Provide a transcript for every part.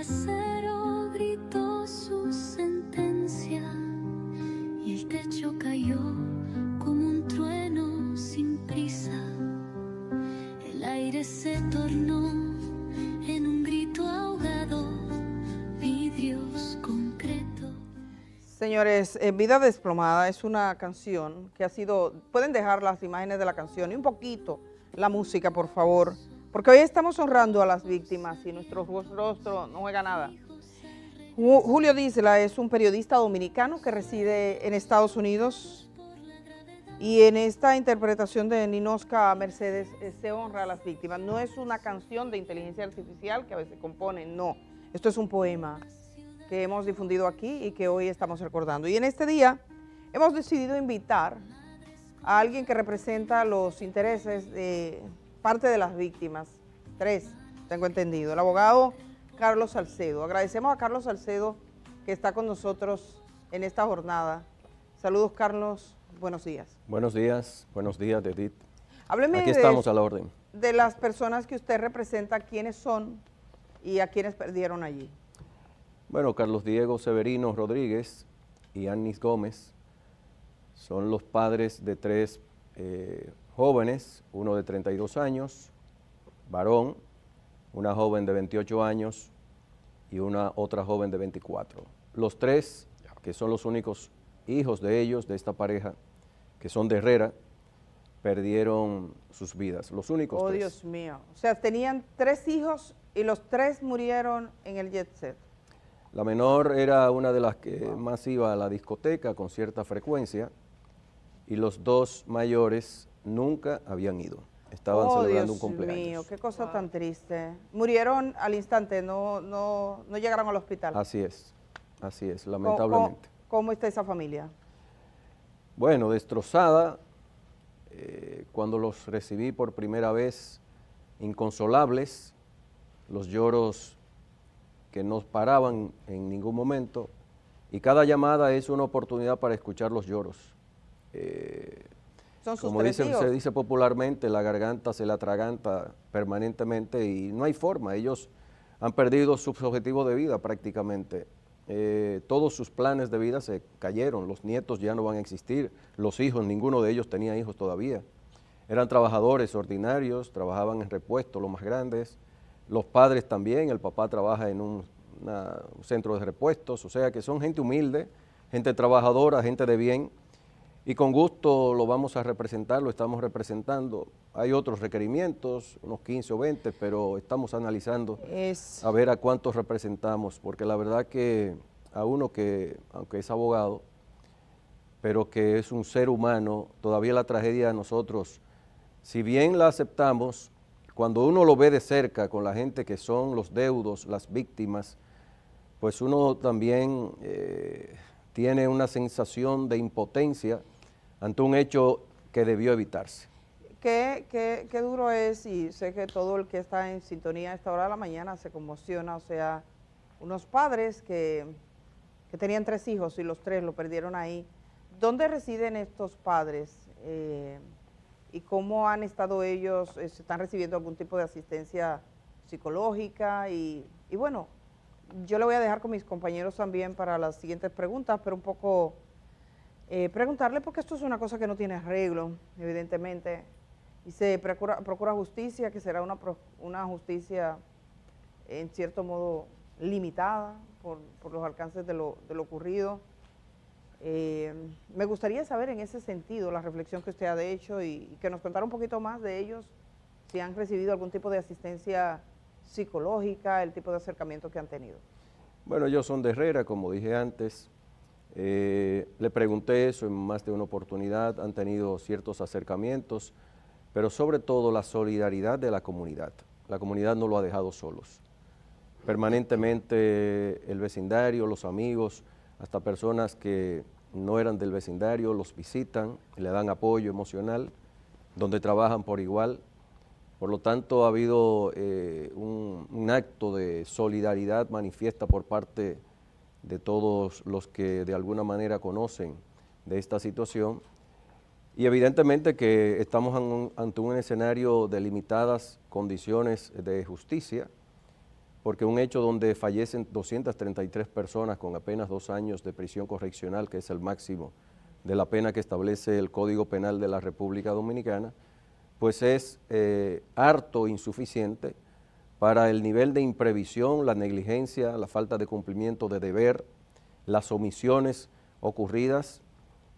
acero gritó su sentencia y el techo cayó como un trueno sin prisa. El aire se tornó en un grito ahogado, vidrios, concreto. Señores, Vida Desplomada es una canción que ha sido, pueden dejar las imágenes de la canción y un poquito la música, por favor, porque hoy estamos honrando a las víctimas y nuestro rostro no juega nada. Julio Disla es un periodista dominicano que reside en Estados Unidos y en esta interpretación de Ninosca Mercedes se honra a las víctimas. No es una canción de inteligencia artificial que a veces componen, no, esto es un poema que hemos difundido aquí y que hoy estamos recordando. Y en este día hemos decidido invitar a alguien que representa los intereses de parte de las víctimas, 3, tengo entendido, el abogado Carlos Salcedo. Agradecemos a Carlos Salcedo que está con nosotros en esta jornada. Saludos, Carlos, buenos días. Buenos días, Edith. Hábleme Aquí estamos a la orden. De las personas que usted representa, quiénes son y a quiénes perdieron allí. Bueno, Carlos Diego Severino Rodríguez y Annis Gómez son los padres de 3 jóvenes, uno de 32 años, varón, una joven de 28 años y otra joven de 24. Los 3, que son los únicos hijos de ellos, de esta pareja, que son de Herrera, perdieron sus vidas, los únicos 3. Dios mío, o sea, tenían 3 hijos y los 3 murieron en el jet set. La menor era una de las que más iba a la discoteca con cierta frecuencia y los 2 mayores nunca habían ido. Estaban celebrando un cumpleaños. Dios mío, qué cosa tan triste. Murieron al instante, no llegaron al hospital. Así es, lamentablemente. ¿Cómo está esa familia? Bueno, destrozada. Cuando los recibí por primera vez, inconsolables, los lloros que no paraban en ningún momento, y cada llamada es una oportunidad para escuchar los lloros. Son sus Como 3 hijos. se dice popularmente, la garganta se la atraganta permanentemente y no hay forma. Ellos han perdido sus objetivos de vida prácticamente. Todos sus planes de vida se cayeron, los nietos ya no van a existir, los hijos, ninguno de ellos tenía hijos todavía. Eran trabajadores ordinarios, trabajaban en repuesto, los más grandes. Los padres también, el papá trabaja en un centro de repuestos, o sea que son gente humilde, gente trabajadora, gente de bien, y con gusto lo vamos a representar, lo estamos representando. Hay otros requerimientos, unos 15 o 20, pero estamos analizando a ver a cuántos representamos, porque la verdad que a uno que, aunque es abogado, pero que es un ser humano, todavía la tragedia de nosotros, si bien la aceptamos, cuando uno lo ve de cerca con la gente que son los deudos, las víctimas, pues uno también tiene una sensación de impotencia ante un hecho que debió evitarse. Qué duro es, y sé que todo el que está en sintonía a esta hora de la mañana se conmociona, o sea, unos padres que tenían 3 hijos y los 3 lo perdieron ahí. ¿Dónde residen estos padres? ¿Y cómo han estado ellos? ¿Están recibiendo algún tipo de asistencia psicológica? Y bueno, yo le voy a dejar con mis compañeros también para las siguientes preguntas, pero un poco preguntarle, porque esto es una cosa que no tiene arreglo, evidentemente, y se procura justicia, que será una justicia en cierto modo limitada por los alcances de lo ocurrido. Me gustaría saber en ese sentido la reflexión que usted ha hecho y que nos contara un poquito más de ellos, si han recibido algún tipo de asistencia psicológica, el tipo de acercamiento que han tenido. Bueno, ellos son de Herrera, como dije antes. Le pregunté eso en más de una oportunidad, han tenido ciertos acercamientos, pero sobre todo la solidaridad de la comunidad. La comunidad no lo ha dejado solos. Permanentemente el vecindario, los amigos, hasta personas que no eran del vecindario, los visitan, le dan apoyo emocional, donde trabajan por igual. Por lo tanto, ha habido un acto de solidaridad manifiesta por parte de todos los que de alguna manera conocen de esta situación. Y evidentemente que estamos ante un escenario de limitadas condiciones de justicia, porque un hecho donde fallecen 233 personas con apenas 2 años de prisión correccional, que es el máximo de la pena que establece el Código Penal de la República Dominicana, pues es harto insuficiente para el nivel de imprevisión, la negligencia, la falta de cumplimiento de deber, las omisiones ocurridas,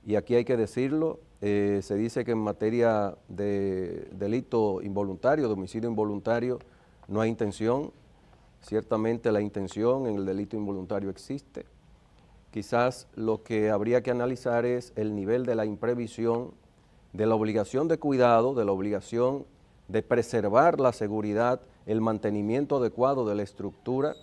y aquí hay que decirlo, se dice que en materia de delito involuntario, de homicidio involuntario, no hay intención. Ciertamente la intención en el delito involuntario existe. Quizás lo que habría que analizar es el nivel de la imprevisión, de la obligación de cuidado, de la obligación de preservar la seguridad, el mantenimiento adecuado de la estructura,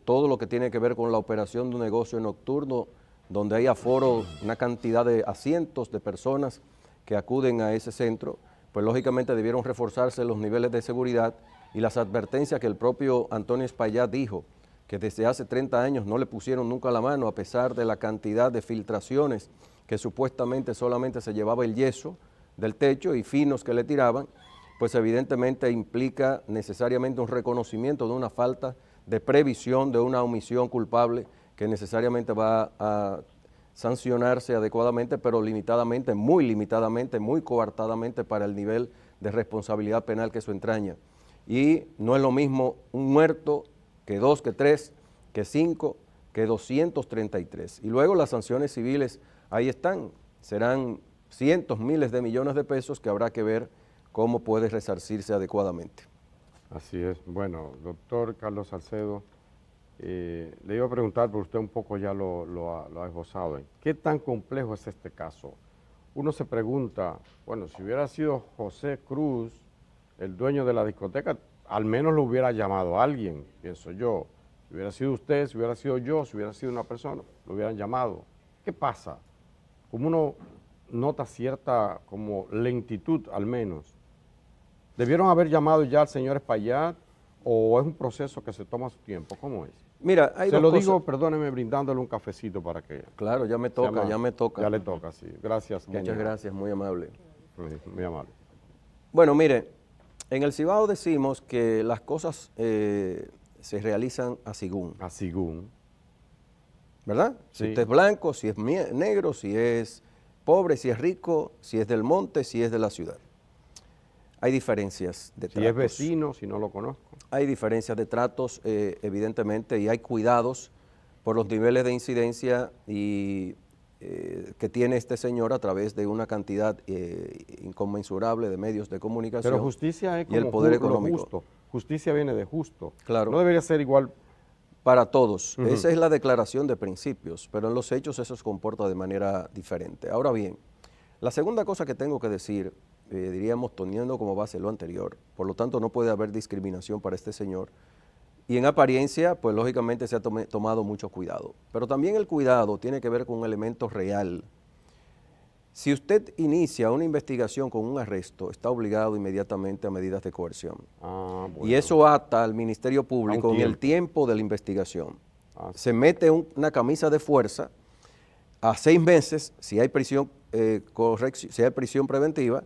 todo lo que tiene que ver con la operación de un negocio nocturno, donde hay aforo, una cantidad de asientos de personas que acuden a ese centro, pues lógicamente debieron reforzarse los niveles de seguridad y las advertencias que el propio Antonio Espaillat dijo, que desde hace 30 años no le pusieron nunca la mano, a pesar de la cantidad de filtraciones que supuestamente solamente se llevaba el yeso del techo y finos que le tiraban, pues evidentemente implica necesariamente un reconocimiento de una falta de previsión, de una omisión culpable que necesariamente va a sancionarse adecuadamente, pero limitadamente, muy coartadamente para el nivel de responsabilidad penal que eso entraña. Y no es lo mismo un muerto que 2, que 3, que 5, que 233. Y luego las sanciones civiles ahí están, serán cientos, miles de millones de pesos que habrá que ver cómo puede resarcirse adecuadamente. Así es. Bueno, doctor Carlos Salcedo, le iba a preguntar, pero usted un poco ya lo ha esbozado. ¿Qué tan complejo es este caso? Uno se pregunta, bueno, si hubiera sido José Cruz, el dueño de la discoteca, al menos lo hubiera llamado a alguien, pienso yo. Si hubiera sido usted, si hubiera sido yo, si hubiera sido una persona, lo hubieran llamado. ¿Qué pasa? Como uno nota cierta como lentitud al menos. ¿Debieron haber llamado ya al señor Espaillat o es un proceso que se toma su tiempo? ¿Cómo es? Mira, hay Se dos lo cosas. digo, perdóneme, brindándole un cafecito para que... Claro, ya me toca, ya me toca. Ya le toca, sí. Gracias, Muchas Kenia. gracias, muy amable. Muy amable. Bueno, mire, en el Cibao decimos que las cosas se realizan a según, A Sigún. ¿verdad? Si Sí. usted es blanco, si es negro, si es pobre, si es rico, si es del monte, si es de la ciudad. Hay diferencias de Si tratos. es vecino, si no lo conozco. Hay diferencias de tratos, evidentemente, y hay cuidados por los niveles de incidencia y que tiene este señor a través de una cantidad inconmensurable de medios de comunicación. Pero justicia es y el como poder lo económico. justo. Justicia viene de justo. Claro. No debería ser igual. Para todos. Ujú. Esa es la declaración de principios, pero en los hechos eso se comporta de manera diferente. Ahora bien, la segunda cosa que tengo que decir, diríamos teniendo como base lo anterior, por lo tanto no puede haber discriminación para este señor, y en apariencia, pues lógicamente se ha tomado mucho cuidado, pero también el cuidado tiene que ver con un elemento real. Si usted inicia una investigación con un arresto, está obligado inmediatamente a medidas de coerción. Ah, bueno. Y eso ata al Ministerio Público en el tiempo de la investigación. Ah, sí. Se mete una camisa de fuerza a 6 meses, si hay prisión, si hay prisión preventiva,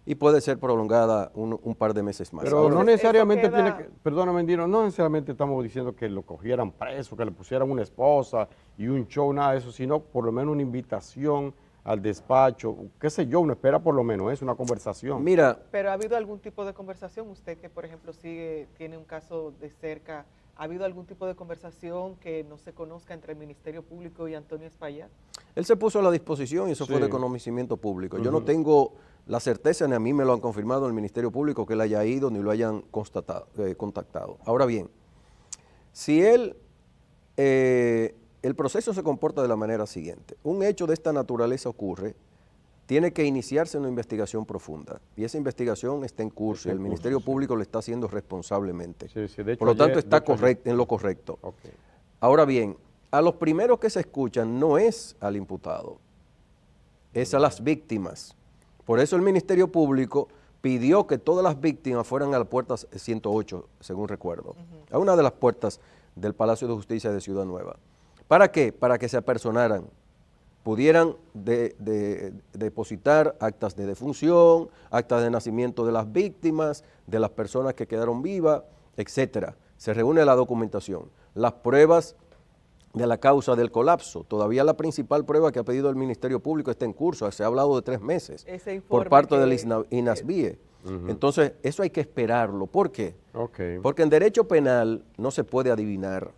y puede ser prolongada un par de meses más. Pero Ahora, no necesariamente eso queda- tiene que, perdóname, Dino, no necesariamente estamos diciendo que lo cogieran preso, que le pusieran una esposa y un show, nada de eso, sino por lo menos una invitación al despacho, qué sé yo, uno espera por lo menos, es una conversación. mira, Pero ¿ha habido algún tipo de conversación? Usted que, por ejemplo, tiene un caso de cerca, ¿ha habido algún tipo de conversación que no se conozca entre el Ministerio Público y Antonio Espaillat? él se puso a la disposición y eso fue Sí. de conocimiento público. Yo no tengo la certeza, ni a mí me lo han confirmado el Ministerio Público, que él haya ido ni lo hayan contactado. Ahora bien, si el proceso se comporta de la manera siguiente. Un hecho de esta naturaleza ocurre, tiene que iniciarse una investigación profunda y esa investigación está en curso y el Ministerio Público lo está haciendo responsablemente. Sí, sí, de hecho Por lo tanto, ayer- está de hecho ayer- correcto, en lo correcto. Ok. Ahora bien, a los primeros que se escuchan no es al imputado, es a las víctimas. Por eso el Ministerio Público pidió que todas las víctimas fueran a la puerta 108, según recuerdo, a una de las puertas del Palacio de Justicia de Ciudad Nueva. ¿Para qué? Para que se apersonaran, pudieran depositar actas de defunción, actas de nacimiento de las víctimas, de las personas que quedaron vivas, etcétera. se reúne la documentación, las pruebas de la causa del colapso. Todavía la principal prueba que ha pedido el Ministerio Público está en curso, se ha hablado de 3 meses Ese informe por parte que- del INASBIE. Entonces, eso hay que esperarlo. ¿Por qué? Ok. Porque en derecho penal no se puede adivinar.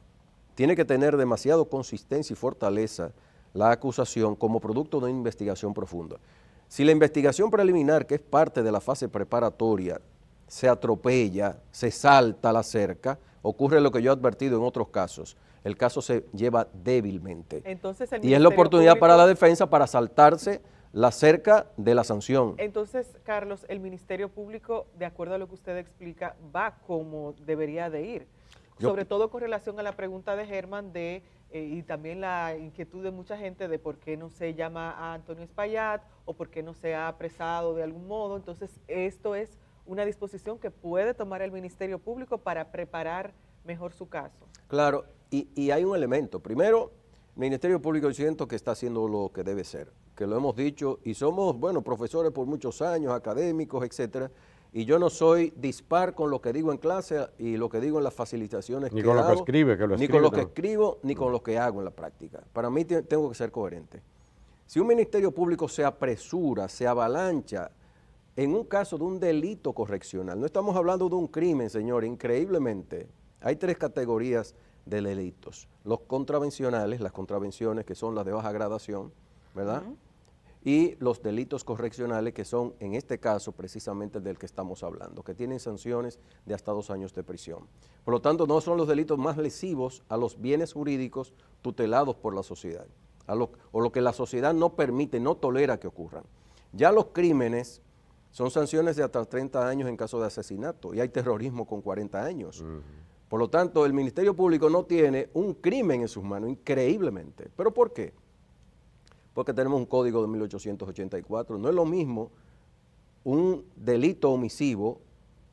Tiene que tener demasiado consistencia y fortaleza la acusación como producto de una investigación profunda. Si la investigación preliminar, que es parte de la fase preparatoria, se atropella, se salta la cerca, ocurre lo que yo he advertido en otros casos. El caso se lleva débilmente. Entonces, el Y es la Ministerio oportunidad para Público- la defensa para saltarse la cerca de la sanción. Entonces, Carlos, el Ministerio Público, de acuerdo a lo que usted explica, va como debería de ir. Sobre todo con relación a la pregunta de Germán y también la inquietud de mucha gente de por qué no se llama a Antonio Espaillat o por qué no se ha apresado de algún modo. Entonces, esto es una disposición que puede tomar el Ministerio Público para preparar mejor su caso. Claro, y hay un elemento. Primero, el Ministerio Público yo siento que está haciendo lo que debe ser, que lo hemos dicho, y somos, bueno, profesores por muchos años, académicos, etcétera, y yo no soy dispar con lo que digo en clase y lo que digo en las facilitaciones Ni que con lo que hago, escribe, que lo ni escribe con lo que también. escribo, ni con lo que hago en la práctica. Para mí tengo que ser coherente. Si un Ministerio Público se apresura, se avalancha en un caso de un delito correccional, no estamos hablando de un crimen, señor, increíblemente, hay 3 categorías de delitos. Los contravencionales, las contravenciones que son las de baja gradación, ¿verdad? Y los delitos correccionales que son, en este caso, precisamente del que estamos hablando, que tienen sanciones de hasta 2 años de prisión. Por lo tanto, no son los delitos más lesivos a los bienes jurídicos tutelados por la sociedad, o lo que la sociedad no permite, no tolera que ocurran. Ya los crímenes son sanciones de hasta 30 años en caso de asesinato, y hay terrorismo con 40 años. Por lo tanto, el Ministerio Público no tiene un crimen en sus manos, increíblemente. ¿Pero por qué? Porque tenemos un código de 1884. No es lo mismo un delito omisivo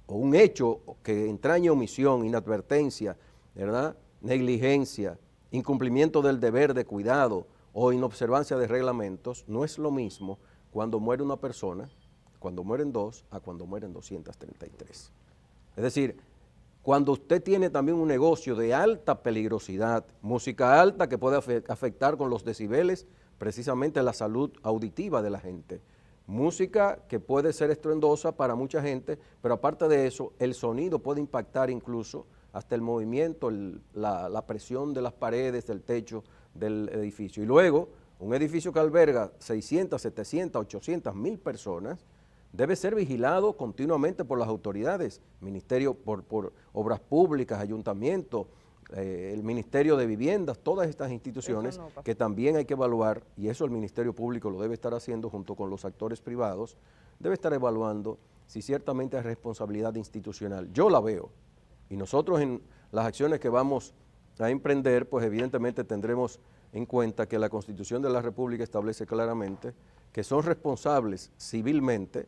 o un hecho que entraña omisión, inadvertencia, ¿verdad?, negligencia, incumplimiento del deber de cuidado o inobservancia de reglamentos. No es lo mismo cuando muere una persona, cuando mueren 2, a cuando mueren 233. Es decir, cuando usted tiene también un negocio de alta peligrosidad, música alta que puede afectar con los decibeles precisamente la salud auditiva de la gente, música que puede ser estruendosa para mucha gente, pero aparte de eso, el sonido puede impactar incluso hasta el movimiento, la presión de las paredes, del techo del edificio. Y luego, un edificio que alberga 600, 700, 800 mil personas, debe ser vigilado continuamente por las autoridades, ministerio, por obras públicas, ayuntamientos, el Ministerio de Viviendas, todas estas instituciones Eso no pasa. que también hay que evaluar, y eso el Ministerio Público lo debe estar haciendo junto con los actores privados, debe estar evaluando si ciertamente hay responsabilidad institucional. Yo la veo, y nosotros en las acciones que vamos a emprender, pues evidentemente tendremos en cuenta que la Constitución de la República establece claramente que son responsables civilmente,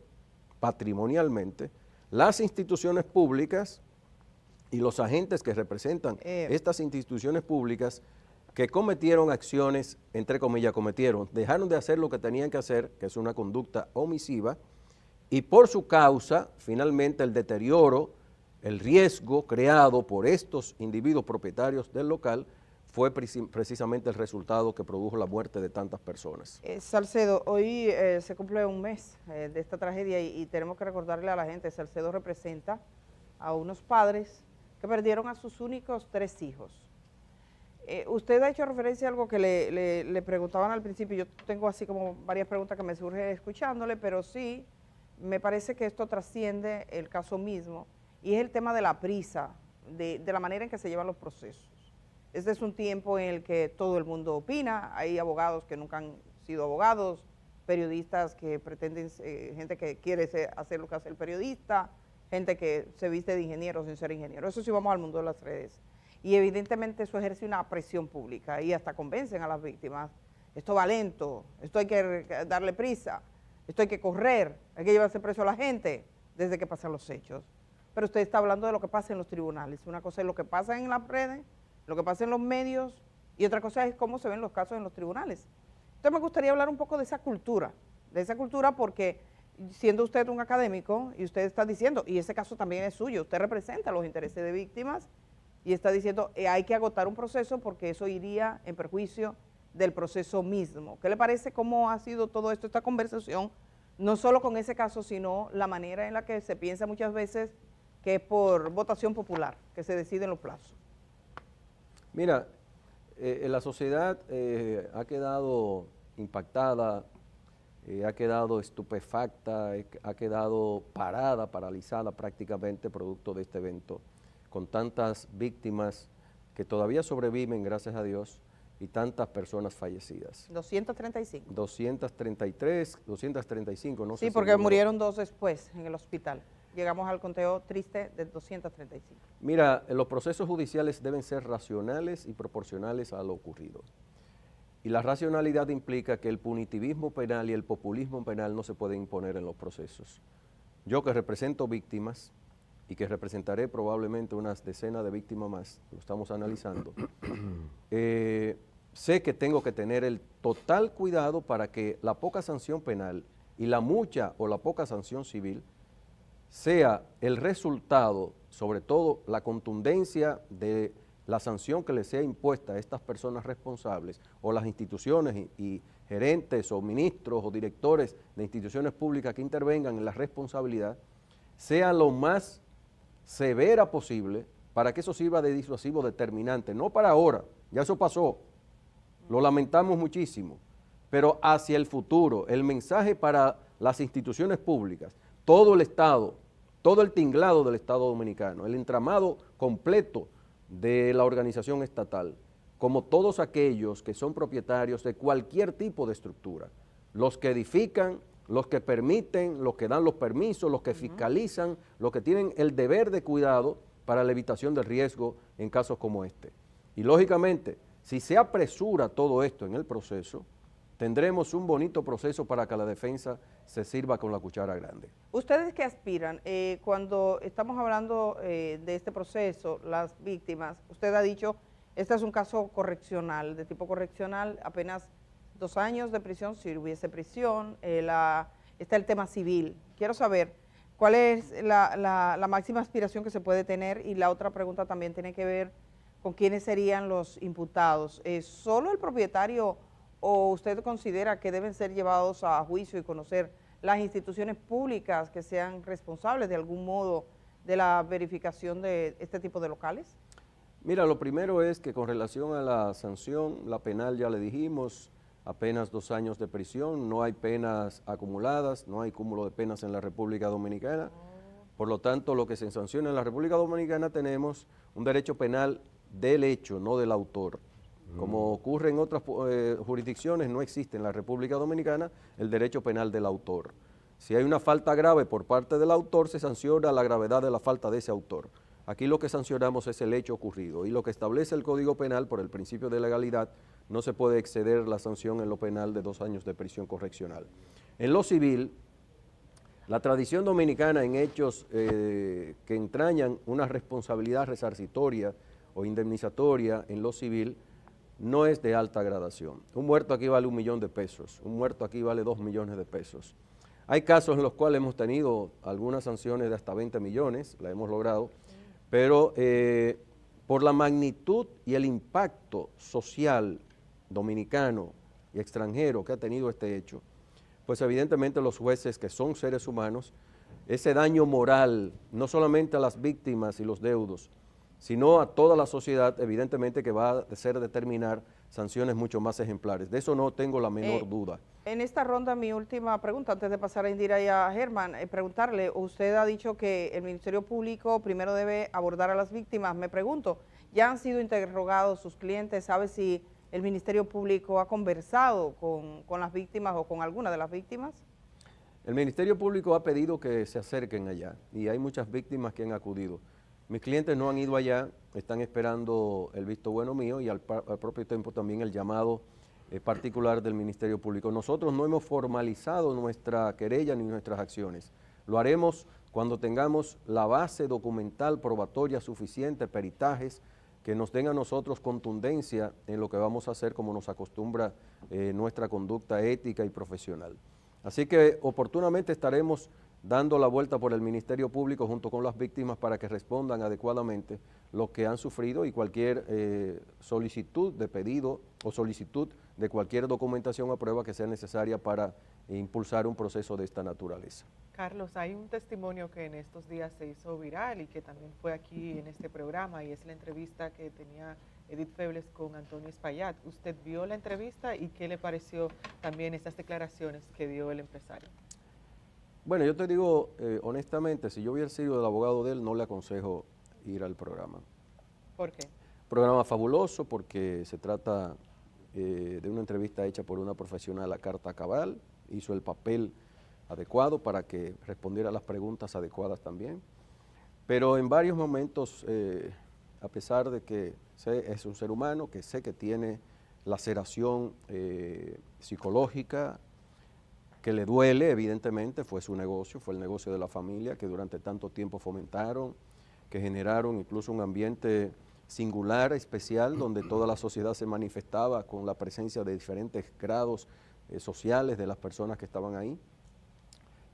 patrimonialmente, las instituciones públicas y los agentes que representan estas instituciones públicas que cometieron acciones, entre comillas, dejaron de hacer lo que tenían que hacer, que es una conducta omisiva, y por su causa, finalmente, el deterioro, el riesgo creado por estos individuos propietarios del local fue precisamente el resultado que produjo la muerte de tantas personas. Salcedo, hoy se cumple un mes de esta tragedia y tenemos que recordarle a la gente, Salcedo representa a unos padres que perdieron a sus únicos 3 hijos. Usted ha hecho referencia a algo que le preguntaban al principio, yo tengo así como varias preguntas que me surgen escuchándole, pero sí, me parece que esto trasciende el caso mismo, y es el tema de la prisa, de la manera en que se llevan los procesos. Este es un tiempo en el que todo el mundo opina, hay abogados que nunca han sido abogados, periodistas que pretenden, gente que quiere hacer lo que hace el periodista, gente que se viste de ingeniero sin ser ingeniero. Eso sí, vamos al mundo de las redes. Y evidentemente eso ejerce una presión pública y hasta convencen a las víctimas. Esto va lento, esto hay que darle prisa, esto hay que correr, hay que llevarse preso a la gente desde que pasan los hechos. Pero usted está hablando de lo que pasa en los tribunales. Una cosa es lo que pasa en las redes, lo que pasa en los medios, y otra cosa es cómo se ven los casos en los tribunales. Entonces me gustaría hablar un poco de esa cultura porque siendo usted un académico y usted está diciendo, y ese caso también es suyo, usted representa los intereses de víctimas y está diciendo hay que agotar un proceso porque eso iría en perjuicio del proceso mismo. ¿Qué le parece cómo ha sido todo esto, esta conversación, no solo con ese caso, sino la manera en la que se piensa muchas veces que es por votación popular, que se deciden los plazos? Mira, la sociedad ha quedado impactada, ha quedado estupefacta, ha quedado paralizada prácticamente producto de este evento, con tantas víctimas que todavía sobreviven, gracias a Dios, y tantas personas fallecidas. 235. 233, 235, no sé. Sí, porque murieron 2 después en el hospital. Llegamos al conteo triste de 235. Mira, los procesos judiciales deben ser racionales y proporcionales a lo ocurrido. Y la racionalidad implica que el punitivismo penal y el populismo penal no se pueden imponer en los procesos. Yo que represento víctimas y que representaré probablemente unas decenas de víctimas más, lo estamos analizando, sé que tengo que tener el total cuidado para que la poca sanción penal y la mucha o la poca sanción civil sea el resultado, sobre todo la contundencia de la sanción que les sea impuesta a estas personas responsables o las instituciones y gerentes o ministros o directores de instituciones públicas que intervengan en la responsabilidad, sea lo más severa posible para que eso sirva de disuasivo determinante, no para ahora, ya eso pasó, lo lamentamos muchísimo, pero hacia el futuro, el mensaje para las instituciones públicas, todo el Estado, todo el tinglado del Estado dominicano, el entramado completo de la organización estatal, como todos aquellos que son propietarios de cualquier tipo de estructura, los que edifican, los que permiten, los que dan los permisos, los que fiscalizan, los que tienen el deber de cuidado para la evitación del riesgo en casos como este. Y lógicamente, si se apresura todo esto en el proceso, tendremos un bonito proceso para que la defensa se sirva con la cuchara grande. ¿Ustedes qué aspiran? Cuando estamos hablando de este proceso, las víctimas, usted ha dicho, este es un caso correccional, de tipo correccional, apenas 2 años de prisión, si hubiese prisión, está el tema civil. Quiero saber cuál es la máxima aspiración que se puede tener, y la otra pregunta también tiene que ver con quiénes serían los imputados. ¿Solo el propietario o usted considera que deben ser llevados a juicio y conocer las instituciones públicas que sean responsables de algún modo de la verificación de este tipo de locales? Mira, lo primero es que con relación a la sanción, la penal ya le dijimos, apenas 2 años de prisión, no hay penas acumuladas, no hay cúmulo de penas en la República Dominicana. Por lo tanto, lo que se sanciona en la República Dominicana tenemos un derecho penal del hecho, no del autor. Como ocurre en otras jurisdicciones, no existe en la República Dominicana el derecho penal del autor. Si hay una falta grave por parte del autor, se sanciona la gravedad de la falta de ese autor. Aquí lo que sancionamos es el hecho ocurrido, y lo que establece el Código Penal por el principio de legalidad, no se puede exceder la sanción en lo penal de 2 años de prisión correccional. En lo civil, la tradición dominicana en hechos que entrañan una responsabilidad resarcitoria o indemnizatoria en lo civil no es de alta gradación. Un muerto aquí vale 1 millón de pesos, un muerto aquí vale 2 millones de pesos. Hay casos en los cuales hemos tenido algunas sanciones de hasta 20 millones, la hemos logrado, pero por la magnitud y el impacto social dominicano y extranjero que ha tenido este hecho, pues evidentemente los jueces, que son seres humanos, ese daño moral, no solamente a las víctimas y los deudos, sino a toda la sociedad, evidentemente que va a ser determinar sanciones mucho más ejemplares. De eso no tengo la menor duda. En esta ronda, mi última pregunta, antes de pasar a Indira y a Germán, preguntarle, usted ha dicho que el Ministerio Público primero debe abordar a las víctimas. Me pregunto, ¿ya han sido interrogados sus clientes? ¿Sabe si el Ministerio Público ha conversado con las víctimas o con alguna de las víctimas? El Ministerio Público ha pedido que se acerquen allá, y hay muchas víctimas que han acudido. Mis clientes no han ido allá, están esperando el visto bueno mío y al propio tiempo también el llamado particular del Ministerio Público. Nosotros no hemos formalizado nuestra querella ni nuestras acciones. Lo haremos cuando tengamos la base documental probatoria suficiente, peritajes, que nos den a nosotros contundencia en lo que vamos a hacer, como nos acostumbra nuestra conducta ética y profesional. Así que oportunamente estaremos dando la vuelta por el Ministerio Público junto con las víctimas para que respondan adecuadamente lo que han sufrido y cualquier solicitud de pedido o solicitud de cualquier documentación o prueba que sea necesaria para impulsar un proceso de esta naturaleza. Carlos, hay un testimonio que en estos días se hizo viral y que también fue aquí en este programa, y es la entrevista que tenía Edith Febles con Antonio Espaillat. ¿Usted vio la entrevista y qué le pareció también estas declaraciones que dio el empresario? Bueno, yo te digo honestamente, si yo hubiera sido el abogado de él, no le aconsejo ir al programa. ¿Por qué? Programa fabuloso porque se trata de una entrevista hecha por una profesional a carta cabal, hizo el papel adecuado para que respondiera a las preguntas adecuadas también, pero en varios momentos, a pesar de que es un ser humano, que sé que tiene laceración psicológica, que le duele, evidentemente, fue su negocio, fue el negocio de la familia que durante tanto tiempo fomentaron, que generaron incluso un ambiente singular, especial, donde toda la sociedad se manifestaba con la presencia de diferentes grados sociales de las personas que estaban ahí,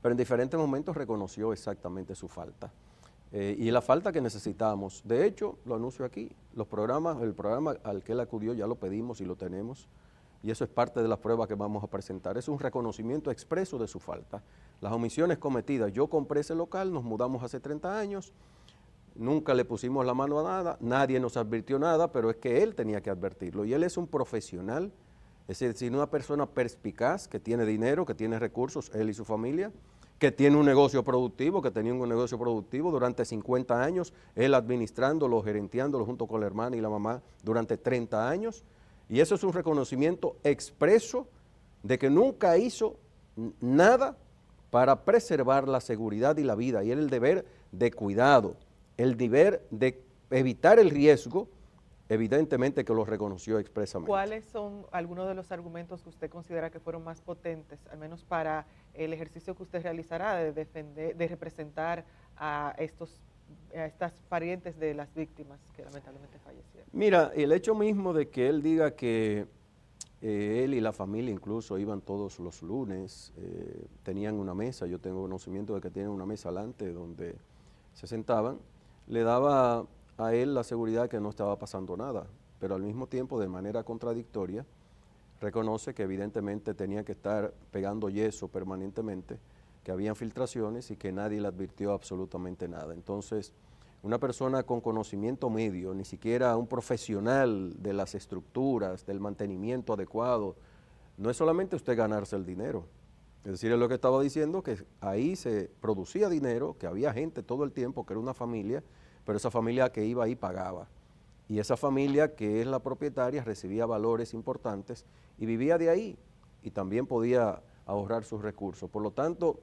pero en diferentes momentos reconoció exactamente su falta y la falta que necesitábamos. De hecho, lo anuncio aquí, el programa al que él acudió ya lo pedimos y lo tenemos, y eso es parte de las pruebas que vamos a presentar. Es un reconocimiento expreso de su falta. Las omisiones cometidas, yo compré ese local, nos mudamos hace 30 años, nunca le pusimos la mano a nada, nadie nos advirtió nada, pero es que él tenía que advertirlo, y él es un profesional, es decir, una persona perspicaz, que tiene dinero, que tiene recursos, él y su familia, que tiene un negocio productivo, que tenía un negocio productivo durante 50 años, él administrándolo, gerenteándolo junto con la hermana y la mamá durante 30 años, y eso es un reconocimiento expreso de que nunca hizo nada para preservar la seguridad y la vida, y era el deber de cuidado, el deber de evitar el riesgo, evidentemente que lo reconoció expresamente. ¿Cuáles son algunos de los argumentos que usted considera que fueron más potentes, al menos para el ejercicio que usted realizará de defender, de representar a estas parientes de las víctimas que lamentablemente fallecieron? Mira, el hecho mismo de que él diga que él y la familia incluso iban todos los lunes, tenían una mesa, yo tengo conocimiento de que tienen una mesa adelante donde se sentaban, le daba a él la seguridad que no estaba pasando nada, pero al mismo tiempo de manera contradictoria reconoce que evidentemente tenía que estar pegando yeso permanentemente, que habían filtraciones y que nadie le advirtió absolutamente nada. Entonces, una persona con conocimiento medio, ni siquiera un profesional de las estructuras, del mantenimiento adecuado, no es solamente usted ganarse el dinero. Es decir, es lo que estaba diciendo, que ahí se producía dinero, que había gente todo el tiempo, que era una familia, pero esa familia que iba ahí pagaba. Y esa familia que es la propietaria recibía valores importantes y vivía de ahí y también podía ahorrar sus recursos. Por lo tanto,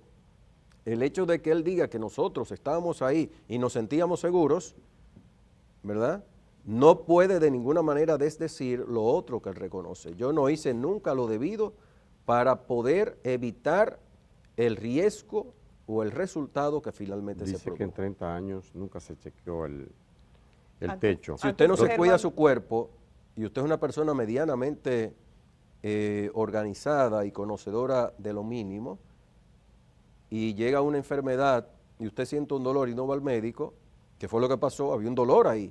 el hecho de que él diga que nosotros estábamos ahí y nos sentíamos seguros, ¿verdad?, no puede de ninguna manera desdecir lo otro que él reconoce. Yo no hice nunca lo debido para poder evitar el riesgo o el resultado que finalmente se produjo. Dice que en 30 años nunca se chequeó el techo. Si usted no se cuida su cuerpo y usted es una persona medianamente organizada y conocedora de lo mínimo y llega una enfermedad y usted siente un dolor y no va al médico, ¿qué fue lo que pasó? Había un dolor ahí.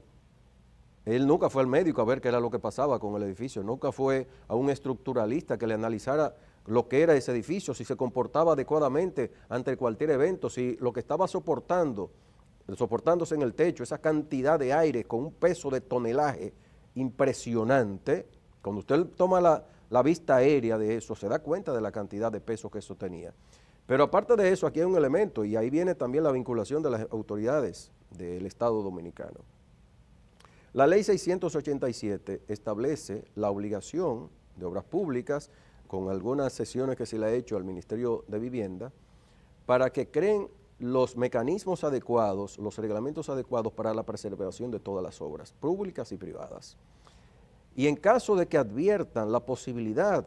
Él nunca fue al médico a ver qué era lo que pasaba con el edificio, nunca fue a un estructuralista que le analizara lo que era ese edificio, si se comportaba adecuadamente ante cualquier evento, si lo que estaba soportándose en el techo, esa cantidad de aire con un peso de tonelaje impresionante, cuando usted toma la vista aérea de eso, se da cuenta de la cantidad de peso que eso tenía. Pero aparte de eso, aquí hay un elemento, y ahí viene también la vinculación de las autoridades del Estado Dominicano. La ley 687 establece la obligación de obras públicas, con algunas sesiones que se le ha hecho al Ministerio de Vivienda, para que creen los mecanismos adecuados, los reglamentos adecuados para la preservación de todas las obras, públicas y privadas. Y en caso de que adviertan la posibilidad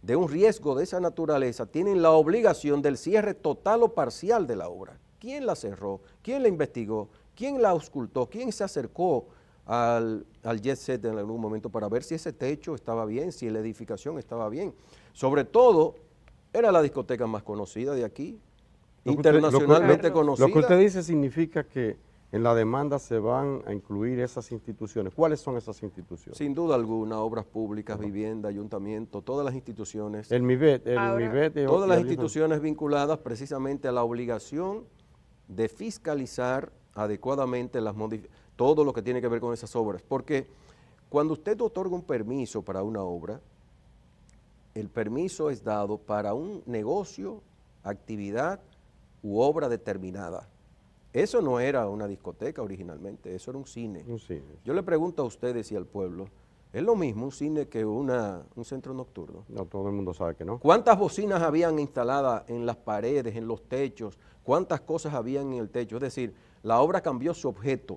de un riesgo de esa naturaleza, tienen la obligación del cierre total o parcial de la obra. ¿Quién la cerró? ¿Quién la investigó? ¿Quién la auscultó? ¿Quién se acercó al jet set en algún momento para ver si ese techo estaba bien, si la edificación estaba bien? Sobre todo, era la discoteca más conocida de aquí, internacionalmente conocida. Lo que usted dice significa que en la demanda se van a incluir esas instituciones. ¿Cuáles son esas instituciones? Sin duda alguna, obras públicas, vivienda, ayuntamiento, todas las instituciones. El MIBET, Todas las instituciones vinculadas precisamente a la obligación de fiscalizar adecuadamente todo lo que tiene que ver con esas obras. Porque cuando usted otorga un permiso para una obra, el permiso es dado para un negocio, actividad u obra determinada. Eso no era una discoteca originalmente, eso era un cine. Un cine. Yo le pregunto a ustedes y al pueblo, ¿es lo mismo un cine que un centro nocturno? No, todo el mundo sabe que no. ¿Cuántas bocinas habían instaladas en las paredes, en los techos? ¿Cuántas cosas habían en el techo? Es decir, la obra cambió su objeto.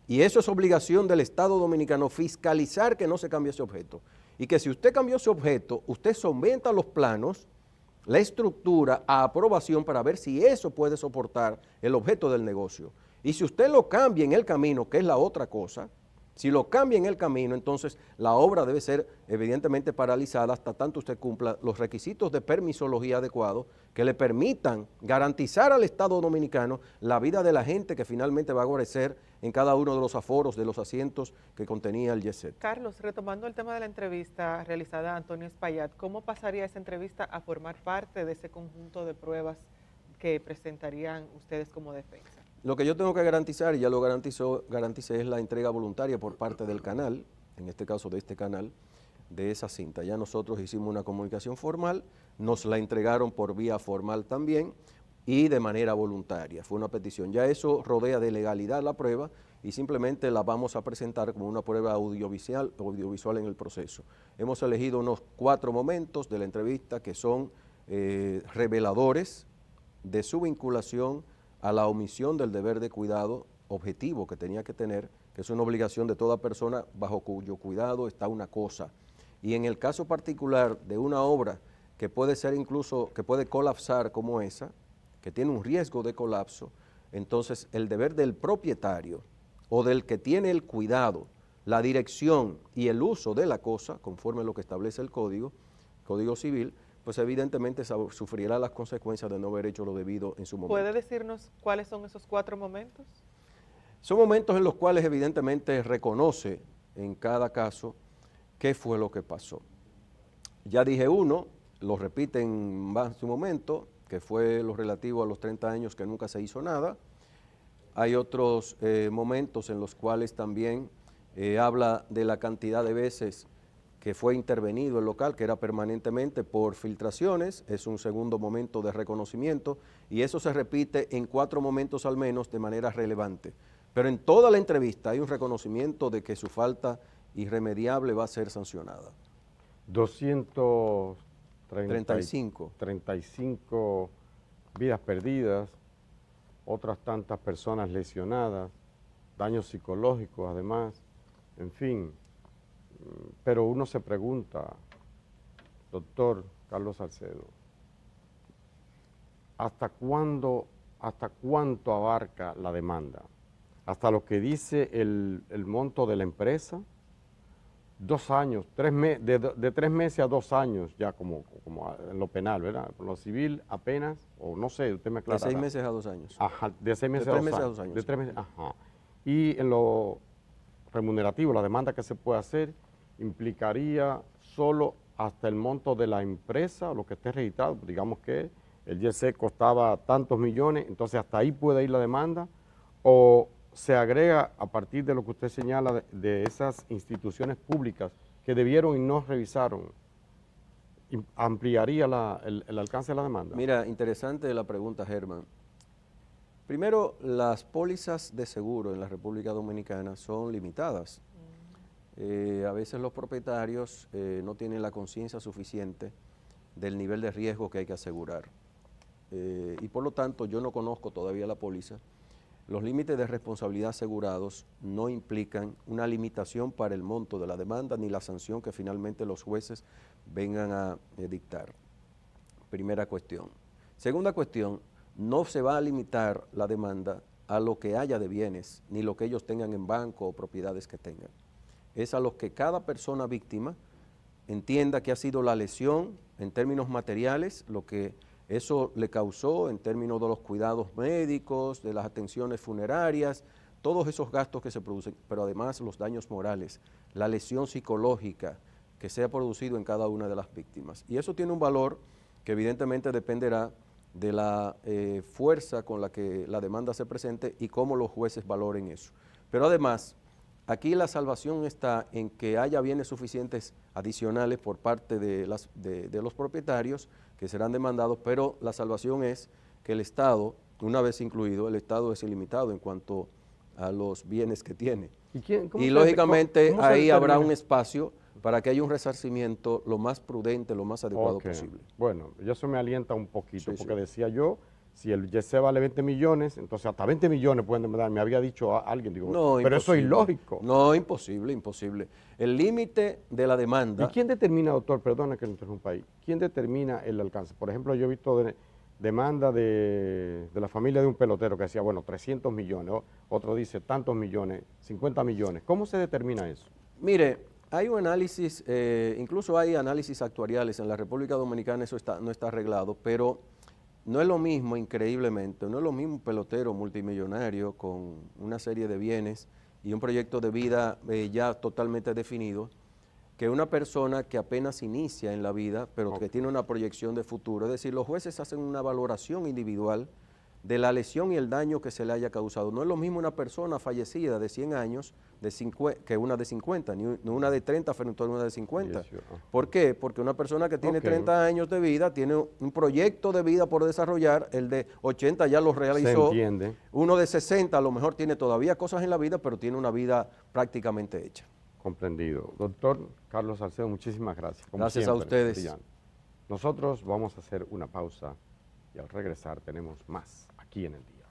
Y eso es obligación del Estado Dominicano, fiscalizar que no se cambie ese objeto. Y que si usted cambió ese objeto, usted someta los planos, la estructura a aprobación para ver si eso puede soportar el objeto del negocio. Y si usted lo cambia en el camino, que es la otra cosa, si lo cambia en el camino, entonces la obra debe ser evidentemente paralizada hasta tanto usted cumpla los requisitos de permisología adecuados que le permitan garantizar al Estado Dominicano la vida de la gente que finalmente va a guarecer en cada uno de los aforos de los asientos que contenía el YESET. Carlos, retomando el tema de la entrevista realizada a Antonio Espaillat, ¿cómo pasaría esa entrevista a formar parte de ese conjunto de pruebas que presentarían ustedes como defensa? Lo que yo tengo que garantizar, y ya lo garanticé, es la entrega voluntaria por parte del canal, en este caso de este canal, de esa cinta. Ya nosotros hicimos una comunicación formal, nos la entregaron por vía formal también y de manera voluntaria. Fue una petición. Ya eso rodea de legalidad la prueba y simplemente la vamos a presentar como una prueba audiovisual en el proceso. Hemos elegido unos 4 momentos de la entrevista que son reveladores de su vinculación a la omisión del deber de cuidado objetivo que tenía que tener, que es una obligación de toda persona bajo cuyo cuidado está una cosa. Y en el caso particular de una obra que puede ser incluso, que puede colapsar como esa, que tiene un riesgo de colapso, entonces el deber del propietario o del que tiene el cuidado, la dirección y el uso de la cosa, conforme a lo que establece el Código Civil, pues evidentemente sufrirá las consecuencias de no haber hecho lo debido en su momento. ¿Puede decirnos cuáles son esos 4 momentos? Son momentos en los cuales evidentemente reconoce en cada caso qué fue lo que pasó. Ya dije uno, lo repite en más de un momento, que fue lo relativo a los 30 años que nunca se hizo nada. Hay otros momentos en los cuales también habla de la cantidad de veces que fue intervenido el local, que era permanentemente por filtraciones, es un segundo momento de reconocimiento y eso se repite en 4 momentos al menos de manera relevante. Pero en toda la entrevista hay un reconocimiento de que su falta irremediable va a ser sancionada. 235 vidas perdidas, otras tantas personas lesionadas, daños psicológicos además, en fin. Pero uno se pregunta, doctor Carlos Salcedo, ¿hasta cuánto abarca la demanda? ¿Hasta lo que dice el monto de la empresa? 2 años, de 3 meses a 2 años, ya como en lo penal, ¿verdad? En lo civil apenas, o no sé, usted me aclarará. De 6 meses a 2 años. Ajá, de 6 meses de 3 meses a a 2 2 años. De 3 meses, ajá. Y en lo remunerativo, la demanda que se puede hacer, implicaría solo hasta el monto de la empresa, lo que esté registrado, digamos que el YESET costaba tantos millones, entonces hasta ahí puede ir la demanda, o se agrega a partir de lo que usted señala de esas instituciones públicas que debieron y no revisaron, ¿ampliaría el alcance de la demanda? Mira, interesante la pregunta, Germán. Primero, las pólizas de seguro en la República Dominicana son limitadas. A veces los propietarios no tienen la conciencia suficiente del nivel de riesgo que hay que asegurar. Y por lo tanto, yo no conozco todavía la póliza. Los límites de responsabilidad asegurados no implican una limitación para el monto de la demanda ni la sanción que finalmente los jueces vengan a dictar. Primera cuestión. Segunda cuestión, no se va a limitar la demanda a lo que haya de bienes, ni lo que ellos tengan en banco o propiedades que tengan. Es a lo que cada persona víctima entienda que ha sido la lesión en términos materiales, lo que Eso le causó, en términos de los cuidados médicos, de las atenciones funerarias, todos esos gastos que se producen, pero además los daños morales, la lesión psicológica que se ha producido en cada una de las víctimas. Y eso tiene un valor que evidentemente dependerá de la fuerza con la que la demanda se presente y cómo los jueces valoren eso. Pero además, aquí la salvación está en que haya bienes suficientes adicionales por parte de los propietarios que serán demandados, pero la salvación es que el Estado, una vez incluido, el Estado es ilimitado en cuanto a los bienes que tiene. Y lógicamente ahí habrá un espacio para que haya un resarcimiento lo más prudente, lo más adecuado posible. Bueno, eso me alienta un poquito, porque decía yo, si el Yesé vale 20 millones, entonces hasta 20 millones pueden demandar. Me había dicho alguien, digo, no, pero eso es ilógico. No, imposible, imposible. El límite de la demanda... ¿Y quién determina, doctor, perdona que lo interrumpa ahí, quién determina el alcance? Por ejemplo, yo he visto demanda de la familia de un pelotero que decía, bueno, 300 millones, otro dice tantos millones, 50 millones. ¿Cómo se determina eso? Mire, hay un análisis, incluso hay análisis actuariales en la República Dominicana, eso no está arreglado, pero no es lo mismo, increíblemente, no es lo mismo un pelotero multimillonario con una serie de bienes y un proyecto de vida ya totalmente definido, que una persona que apenas inicia en la vida, pero que tiene una proyección de futuro. Es decir, los jueces hacen una valoración individual de la lesión y el daño que se le haya causado. No es lo mismo una persona fallecida de 100 años que una de 50, ni una de 30 frente a una de 50. ¿Por qué? Porque una persona que tiene 30 años de vida tiene un proyecto de vida por desarrollar, el de 80 ya lo realizó. Se entiende. Uno de 60 a lo mejor tiene todavía cosas en la vida, pero tiene una vida prácticamente hecha. Comprendido. Doctor Carlos Salcedo, muchísimas gracias. Como gracias siempre, a ustedes. brillante. Nosotros vamos a hacer una pausa y al regresar tenemos más aquí en El Día.